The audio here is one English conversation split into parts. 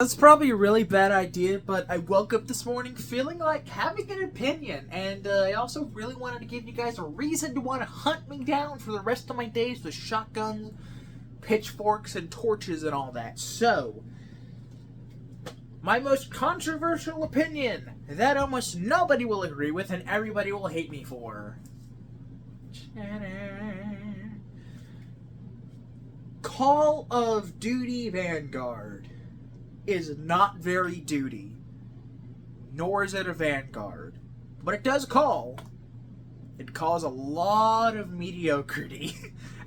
That's probably a really bad idea, but I woke up this morning feeling like having an opinion, and I also really wanted to give you guys a reason to want to hunt me down for the rest of my days with shotguns, pitchforks, and torches and all that. So, my most controversial opinion that almost nobody will agree with and everybody will hate me for. Call of Duty Vanguard is not very duty, nor is it a Vanguard. But it does call. It calls a lot of mediocrity.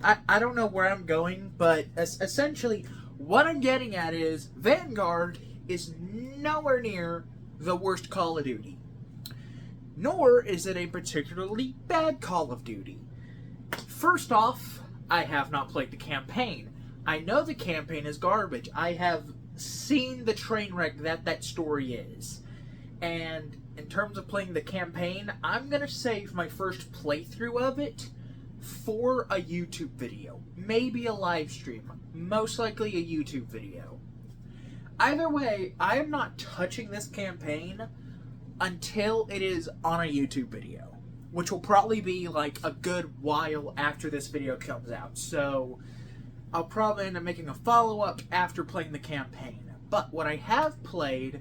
I don't know where I'm going, but essentially what I'm getting at is Vanguard is nowhere near the worst Call of Duty. Nor is it a particularly bad Call of Duty. First off, I have not played the campaign. I know the campaign is garbage. I have seen the train wreck that story is. And in terms of playing the campaign, I'm going to save my first playthrough of it for a YouTube video. Maybe a live stream. Most likely a YouTube video. Either way, I am not touching this campaign until it is on a YouTube video, which will probably be like a good while after this video comes out. So I'll probably end up making a follow-up after playing the campaign. But what I have played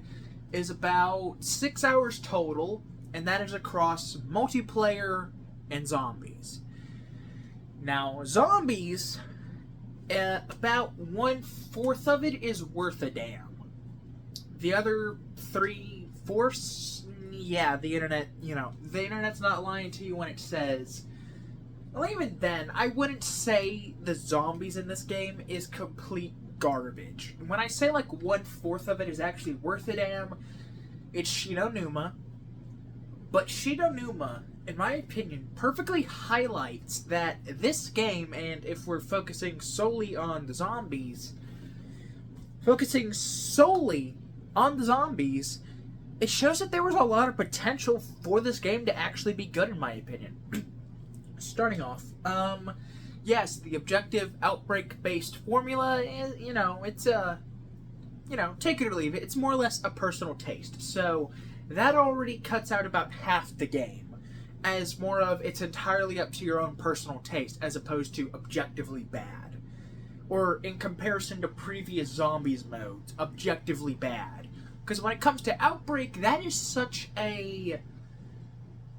is about 6 hours total, and that is across multiplayer and zombies. Now, zombies, about 1/4 of it is worth a damn. The other 3/4, yeah, the internet's not lying to you when it says. Well, even then, I wouldn't say the zombies in this game is complete garbage. When I say like 1/4 of it is actually worth a damn, it's Shinonuma. But Shinonuma, in my opinion, perfectly highlights that this game, and if we're focusing solely on the zombies, it shows that there was a lot of potential for this game to actually be good, in my opinion. Starting off, yes, the objective outbreak-based formula is, it's take it or leave it. It's more or less a personal taste. So that already cuts out about half the game, as more of it's entirely up to your own personal taste, as opposed to objectively bad. Or in comparison to previous zombies modes, objectively bad. Because when it comes to Outbreak, that is such a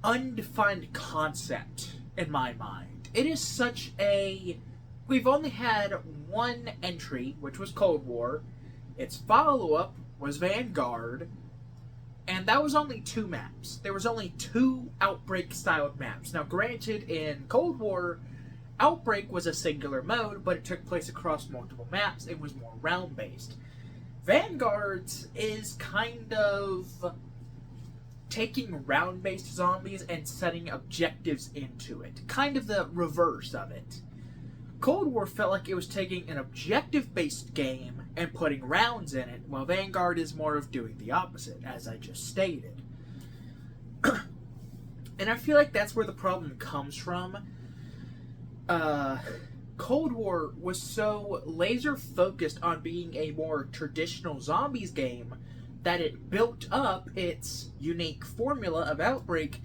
undefined concept in my mind. It is such a... We've only had one entry, which was Cold War. Its follow-up was Vanguard. And that was only 2 maps. There was only 2 Outbreak-styled maps. Now, granted, in Cold War, Outbreak was a singular mode, but it took place across multiple maps. It was more round-based. Vanguard's is kind of taking round-based zombies and setting objectives into it. Kind of the reverse of it. Cold War felt like it was taking an objective-based game and putting rounds in it, while Vanguard is more of doing the opposite, as I just stated. And I feel like that's where the problem comes from. Cold War was so laser-focused on being a more traditional zombies game that it built up its unique formula of Outbreak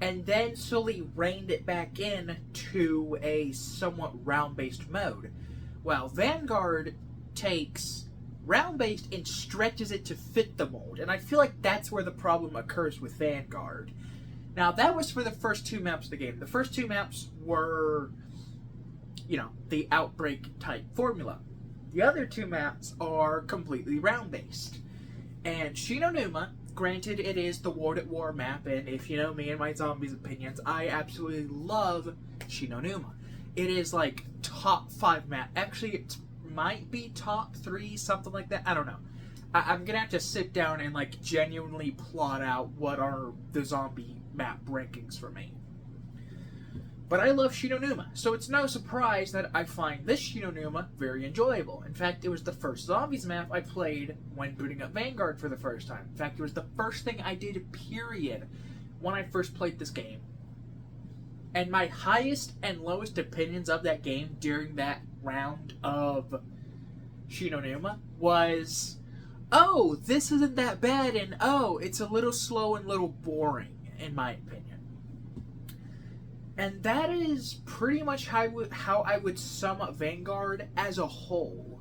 and then slowly reined it back in to a somewhat round-based mode. While Vanguard takes round-based and stretches it to fit the mold. And I feel like that's where the problem occurs with Vanguard. Now, that was for the first 2 maps of the game. The first 2 maps were, the Outbreak-type formula. The other 2 maps are completely round-based. And Shinonuma, granted it is the World at War map, and if you know me and my zombies opinions, I absolutely love Shinonuma. It is like top 5 map. Actually, it might be top 3, something like that. I don't know. I'm gonna have to sit down and like genuinely plot out what are the zombie map rankings for me. But I love Shinonuma, so it's no surprise that I find this Shinonuma very enjoyable. In fact, it was the first zombies map I played when booting up Vanguard for the first time. In fact, it was the first thing I did, period, when I first played this game. And my highest and lowest opinions of that game during that round of Shinonuma was oh, this isn't that bad, and oh, it's a little slow and a little boring, in my opinion. And that is pretty much how I would sum up Vanguard as a whole.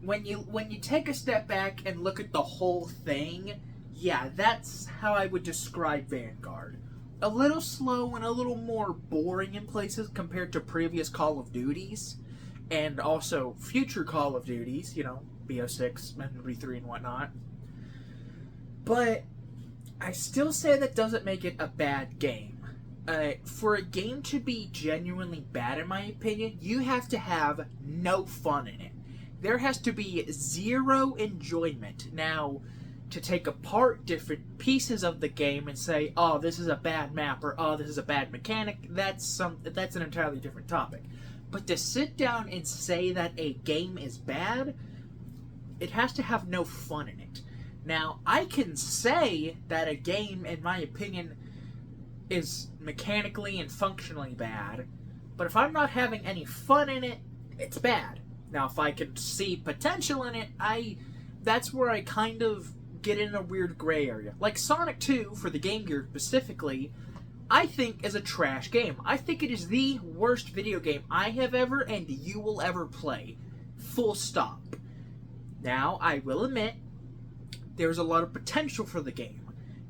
When you take a step back and look at the whole thing, yeah, that's how I would describe Vanguard. A little slow and a little more boring in places compared to previous Call of Duties, and also future Call of Duties, BO6 and RE3 and whatnot. But I still say that doesn't make it a bad game. For a game to be genuinely bad, in my opinion, you have to have no fun in it. There has to be zero enjoyment. Now, to take apart different pieces of the game and say, oh, this is a bad map, or oh, this is a bad mechanic, that's an entirely different topic. But to sit down and say that a game is bad, it has to have no fun in it. Now, I can say that a game, in my opinion, is mechanically and functionally bad, but if I'm not having any fun in it, it's bad. Now, if I can see potential in it, that's where I kind of get in a weird gray area. Like Sonic 2, for the Game Gear specifically, I think is a trash game. I think it is the worst video game I have ever and you will ever play. Full stop. Now, I will admit, there's a lot of potential for the game.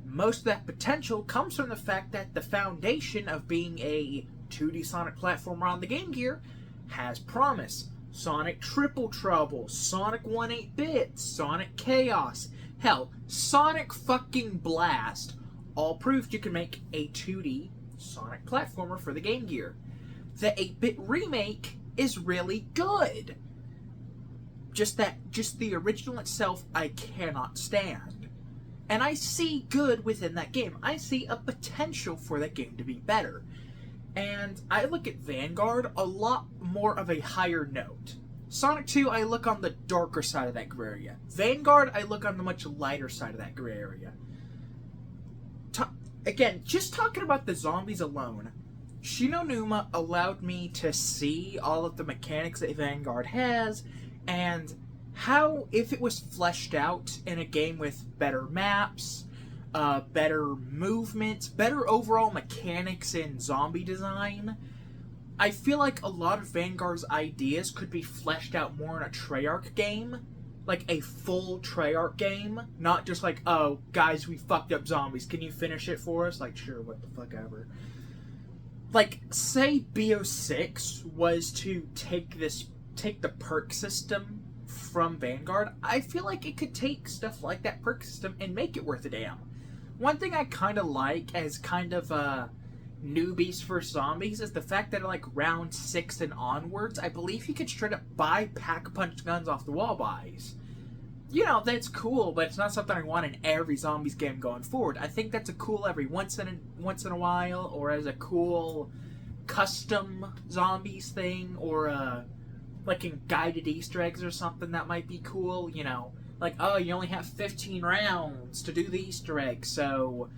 Most of that potential comes from the fact that the foundation of being a 2D Sonic platformer on the Game Gear has promise. Sonic Triple Trouble, Sonic 1-8-Bit, Sonic Chaos, hell, Sonic fucking Blast, all proved you can make a 2D Sonic platformer for the Game Gear. The 8-bit remake is really good. Just the original itself, I cannot stand. And I see good within that game. I see a potential for that game to be better. And I look at Vanguard a lot more of a higher note. Sonic 2, I look on the darker side of that gray area. Vanguard, I look on the much lighter side of that gray area. Again, just talking about the zombies alone, Shinonuma allowed me to see all of the mechanics that Vanguard has, and how, if it was fleshed out in a game with better maps, better movement, better overall mechanics in zombie design, I feel like a lot of Vanguard's ideas could be fleshed out more in a Treyarch game. Like a full Treyarch game. Not just like, oh, guys, we fucked up zombies. Can you finish it for us? Like, sure, what the fuck ever. Like, say BO6 was to take the perk system from Vanguard, I feel like it could take stuff like that perk system and make it worth a damn. One thing I kind of like as kind of newbies for zombies is the fact that like round 6 and onwards, I believe you could straight up buy pack-a-punch guns off the wall buys. That's cool, but it's not something I want in every zombies game going forward. I think that's a cool every once in a while, or as a cool custom zombies thing, or like in guided Easter eggs or something that might be cool. Like, oh, you only have 15 rounds to do the Easter egg, so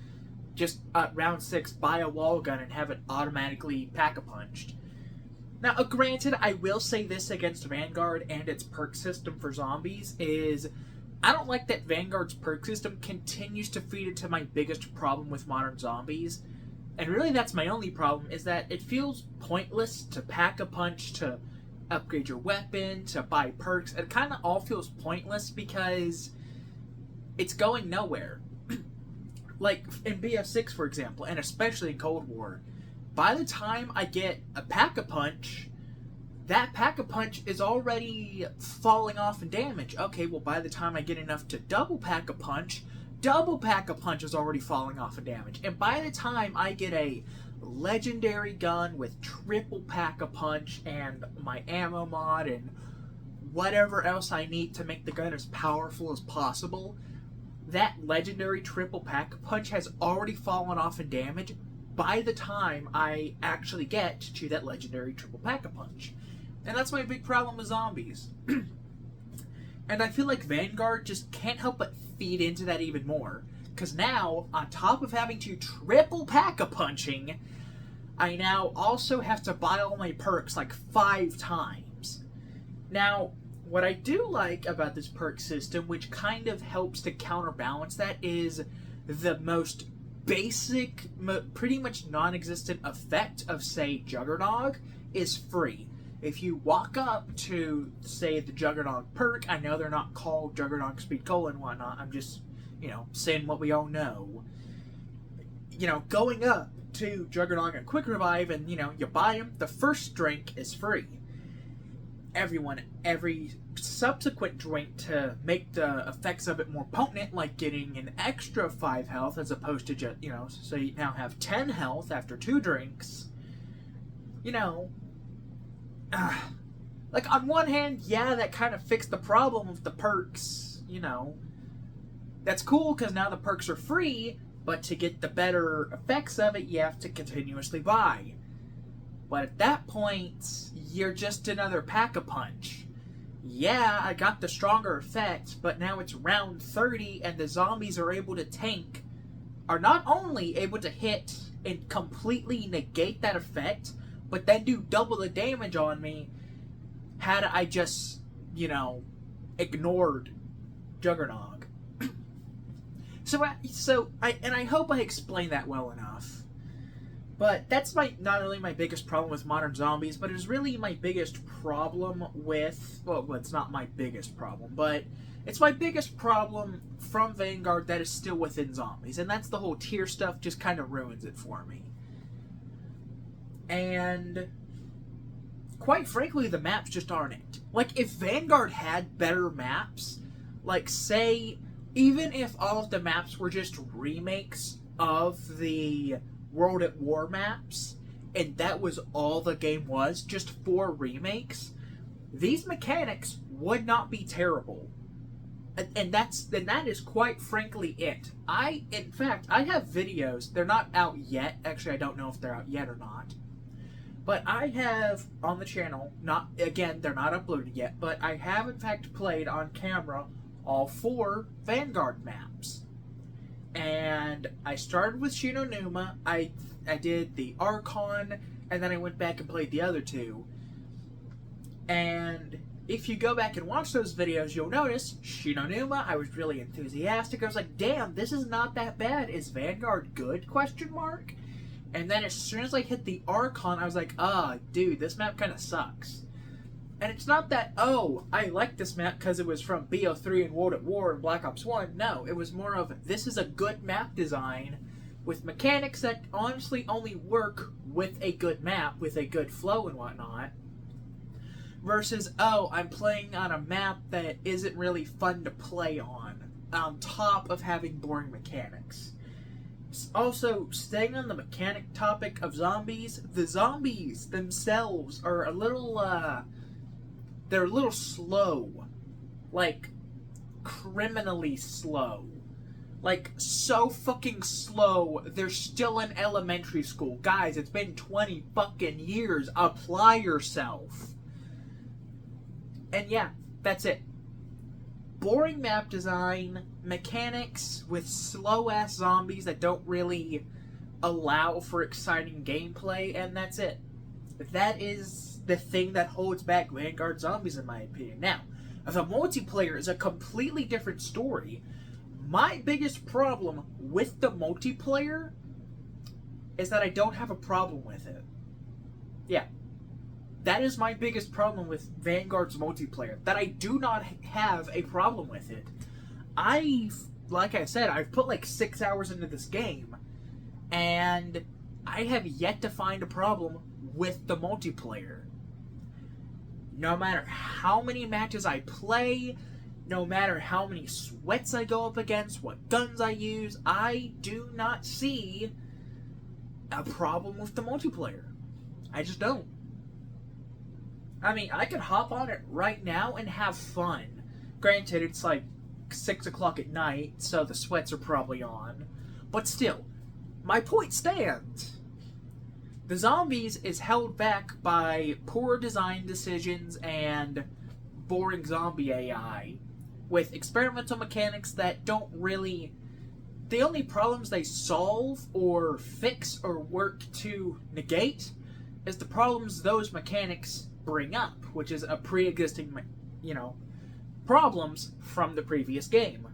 just round 6, buy a wall gun and have it automatically pack-a-punched. Now, granted, I will say this against Vanguard and its perk system for zombies is, I don't like that Vanguard's perk system continues to feed into my biggest problem with modern zombies. And really that's my only problem, is that it feels pointless to pack-a-punch, to upgrade your weapon, to buy perks. It kind of all feels pointless because it's going nowhere. Like in BO6, for example, and especially in Cold War, by the time I get a Pack-a-Punch, that Pack-a-Punch is already falling off in damage. Okay, well, by the time I get enough to double Pack-a-Punch is already falling off in damage. And by the time I get a legendary gun with triple Pack-a-Punch and my ammo mod and whatever else I need to make the gun as powerful as possible, that legendary triple Pack-a-Punch has already fallen off in damage by the time I actually get to that legendary triple Pack-a-Punch. And that's my big problem with zombies. And I feel like Vanguard just can't help but feed into that even more. Because now, on top of having to triple Pack-a-Punching, I now also have to buy all my perks like 5 times. Now, What I do like about this perk system, which kind of helps to counterbalance that, is the most basic, pretty much non-existent effect of, say, Juggernog is free. If you walk up to, say, the Juggernog perk, I know they're not called Juggernog Speed Cola and whatnot, I'm just, saying what we all know. Going up to Juggernog and Quick Revive and, you buy them, the first drink is free. Every subsequent drink to make the effects of it more potent, like getting an extra 5 health as opposed to just, so you now have 10 health after 2 drinks. Like, on one hand, yeah, that kind of fixed the problem of the perks, That's cool, because now the perks are free, but to get the better effects of it, you have to continuously buy. But at that point, you're just another Pack-a-Punch. Yeah, I got the stronger effect, but now it's round 30, and the zombies are able to tank, are not only able to hit and completely negate that effect, but then do double the damage on me had I just, ignored Juggernog. I hope I explained that well enough. But that's not only my biggest problem with modern zombies, but it's really my biggest problem with... Well, it's not my biggest problem, but it's my biggest problem from Vanguard that is still within zombies. And that's the whole tier stuff just kind of ruins it for me. And quite frankly, the maps just aren't it. Like, if Vanguard had better maps, like, say, even if all of the maps were just remakes of the World at War maps, and that was all the game was, just 4 remakes, these mechanics would not be terrible. And that is quite frankly it. In fact, I have videos, they're not out yet, actually I don't know if they're out yet or not, but I have on the channel, they're not uploaded yet, but I have in fact played on camera all 4 Vanguard maps. And I started with Shinonuma, I did the Archon, and then I went back and played the other 2. And if you go back and watch those videos, you'll notice Shinonuma, I was really enthusiastic. I was like, damn, this is not that bad. Is Vanguard good? ? And then as soon as I hit the Archon, I was like, dude, this map kind of sucks. And it's not that, I like this map because it was from BO3 and World at War and Black Ops 1. No, it was more of, this is a good map design with mechanics that honestly only work with a good map, with a good flow and whatnot. Versus, I'm playing on a map that isn't really fun to play on top of having boring mechanics. Also, staying on the mechanic topic of zombies, the zombies themselves are a little, they're a little slow. Like, criminally slow. Like, so fucking slow, they're still in elementary school. Guys, it's been 20 fucking years. Apply yourself. And yeah, that's it. Boring map design, mechanics with slow-ass zombies that don't really allow for exciting gameplay, and that's it. That is the thing that holds back Vanguard Zombies, in my opinion. Now, the multiplayer is a completely different story. My biggest problem with the multiplayer is that I don't have a problem with it. Yeah. That is my biggest problem with Vanguard's multiplayer. That I do not have a problem with it. Like I said, I've put like 6 hours into this game, and I have yet to find a problem with the multiplayer. No matter how many matches I play, no matter how many sweats I go up against, what guns I use, I do not see a problem with the multiplayer. I just don't. I mean, I could hop on it right now and have fun. Granted, it's like 6 o'clock at night, so the sweats are probably on. But still, my point stands. The Zombies is held back by poor design decisions and boring zombie AI, with experimental mechanics that don't really... The only problems they solve or fix or work to negate is the problems those mechanics bring up, which is a pre-existing problems from the previous game.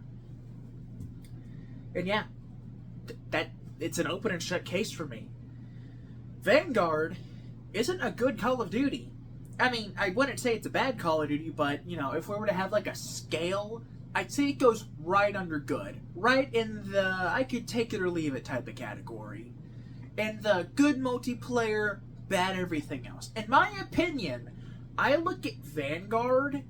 And yeah, that it's an open and shut case for me. Vanguard isn't a good Call of Duty. I mean, I wouldn't say it's a bad Call of Duty, but, if we were to have, like, a scale, I'd say it goes right under good. Right in the I could take it or leave it type of category. In the good multiplayer, bad everything else. In my opinion, I look at Vanguard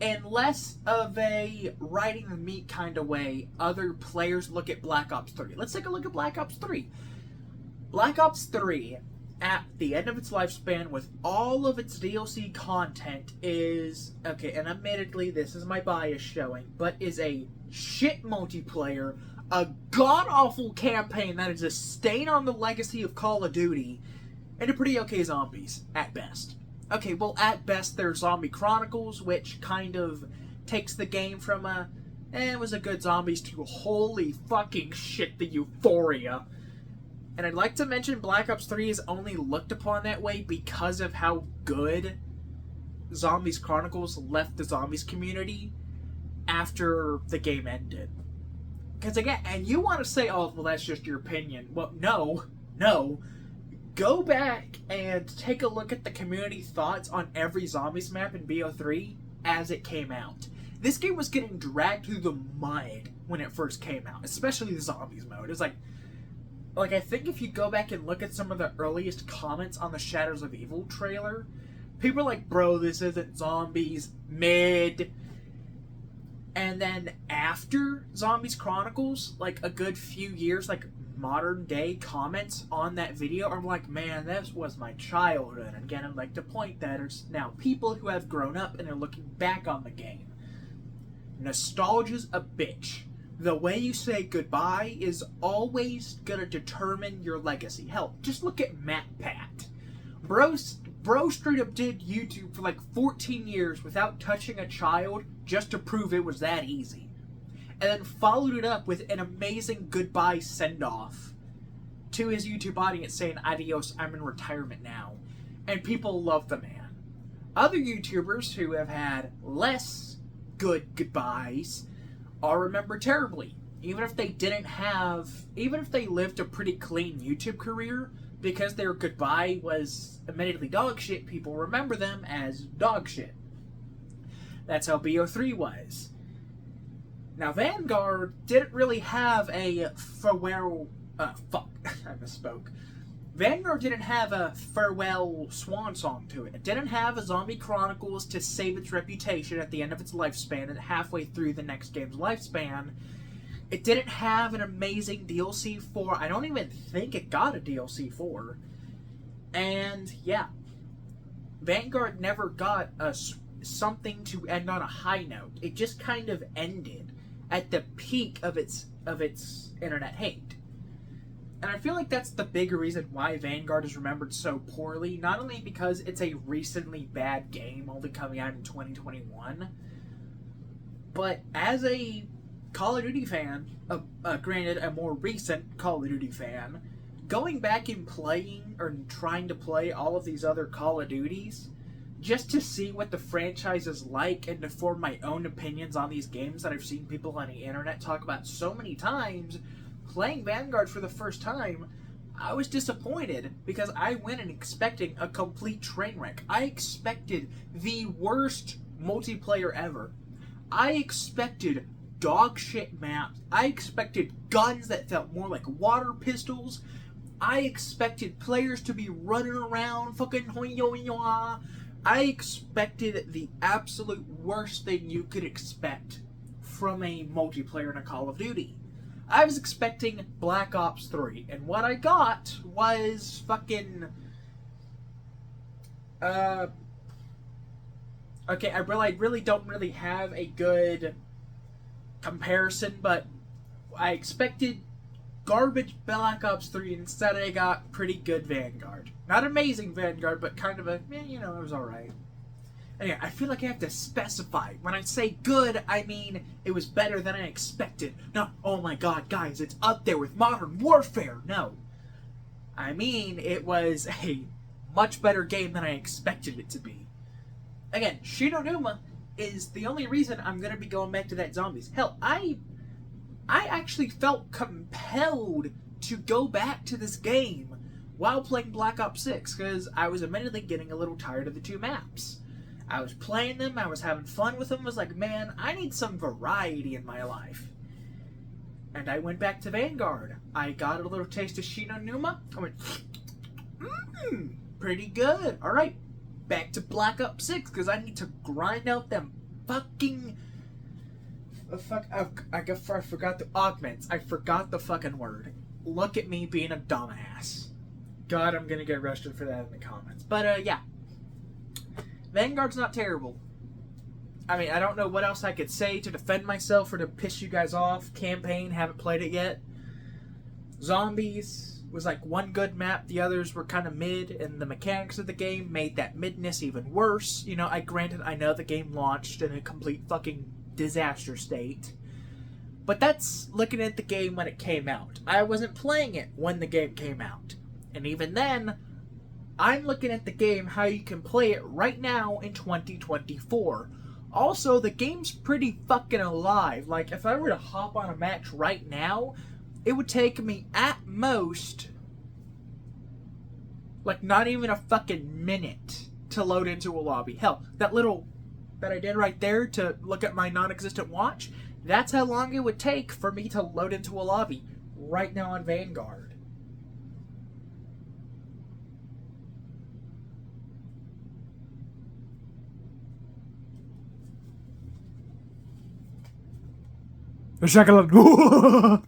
in less of a riding the meat kind of way other players look at Black Ops 3. Let's take a look at Black Ops 3. Black Ops 3, at the end of its lifespan with all of its DLC content is, okay, and admittedly this is my bias showing, but is a shit multiplayer, a god-awful campaign that is a stain on the legacy of Call of Duty, and a pretty okay zombies, at best. Okay, well, at best, there's Zombie Chronicles, which kind of takes the game from it was a good zombies to holy fucking shit, the euphoria. And I'd like to mention Black Ops 3 is only looked upon that way because of how good Zombies Chronicles left the zombies community after the game ended. Because again, and you want to say, oh, well, that's just your opinion. Well, no. Go back and take a look at the community thoughts on every zombies map in BO3 as it came out. This game was getting dragged through the mud when it first came out, especially the zombies mode. It was like I think if you go back and look at some of the earliest comments on the Shadows of Evil trailer, people are like, bro, this isn't zombies, mid. And then after Zombies Chronicles, like a good few years, like modern day comments on that video are like, man, this was my childhood. And again, I'd like to point that there's now people who have grown up and are looking back on the game. Nostalgia's a bitch. The way you say goodbye is always gonna determine your legacy. Hell, just look at MatPat. Bro straight up did YouTube for like 14 years without touching a child just to prove it was that easy. And then followed it up with an amazing goodbye send-off to his YouTube audience saying, adios, I'm in retirement now. And people love the man. Other YouTubers who have had less good goodbyes are remembered terribly. Even if they lived a pretty clean YouTube career, because their goodbye was admittedly dog shit, people remember them as dog shit. That's how BO3 was. Now, Vanguard didn't really have a farewell... I misspoke. Vanguard didn't have a farewell swan song to it. It didn't have a Zombie Chronicles to save its reputation at the end of its lifespan and halfway through the next game's lifespan. It didn't have an amazing DLC for... I don't even think it got a DLC for. And, yeah. Vanguard never got something to end on a high note. It just kind of ended at the peak of its internet hate. And I feel like that's the big reason why Vanguard is remembered so poorly, not only because it's a recently bad game, only coming out in 2021, but as a Call of Duty fan, granted a more recent Call of Duty fan, going back and playing, or trying to play all of these other Call of Duties, just to see what the franchise is like and to form my own opinions on these games that I've seen people on the internet talk about so many times, playing Vanguard for the first time, I was disappointed because I went in expecting a complete train wreck. I expected the worst multiplayer ever. I expected dog shit maps. I expected guns that felt more like water pistols. I expected players to be running around fucking hoy-yo-yo. I expected the absolute worst thing you could expect from a multiplayer in a Call of Duty. I was expecting Black Ops 3, and what I got was fucking... Okay, I really don't really have a good comparison, but I expected garbage Black Ops 3, and instead I got pretty good Vanguard. Not amazing Vanguard, but kind of a, it was alright. Anyway, I feel like I have to specify. When I say good, I mean it was better than I expected. Not, oh my god, guys, it's up there with Modern Warfare. No. I mean, it was a much better game than I expected it to be. Again, Shinonuma is the only reason I'm gonna be going back to that zombies. Hell, I actually felt compelled to go back to this game while playing Black Ops 6 because I was admittedly getting a little tired of the two maps. I was playing them, I was having fun with them, I was like, man, I need some variety in my life. And I went back to Vanguard. I got a little taste of Shi No Numa. I went, pretty good. Alright, back to Black Ops 6 because I need to grind out them fucking... I forgot the augments. I forgot the fucking word. Look at me being a dumbass. God, I'm gonna get arrested for that in the comments. But, yeah. Vanguard's not terrible. I mean, I don't know what else I could say to defend myself or to piss you guys off. Campaign, haven't played it yet. Zombies was like one good map. The others were kind of mid, and the mechanics of the game made that midness even worse. You know, I know the game launched in a complete fucking disaster state. But that's looking at the game when it came out. I wasn't playing it when the game came out. And even then, I'm looking at the game how you can play it right now in 2024. Also, the game's pretty fucking alive. Like, if I were to hop on a match right now, it would take me at most, like, not even a fucking minute to load into a lobby. Hell, that little that I did right there to look at my non-existent watch, that's how long it would take for me to load into a lobby right now on Vanguard. The second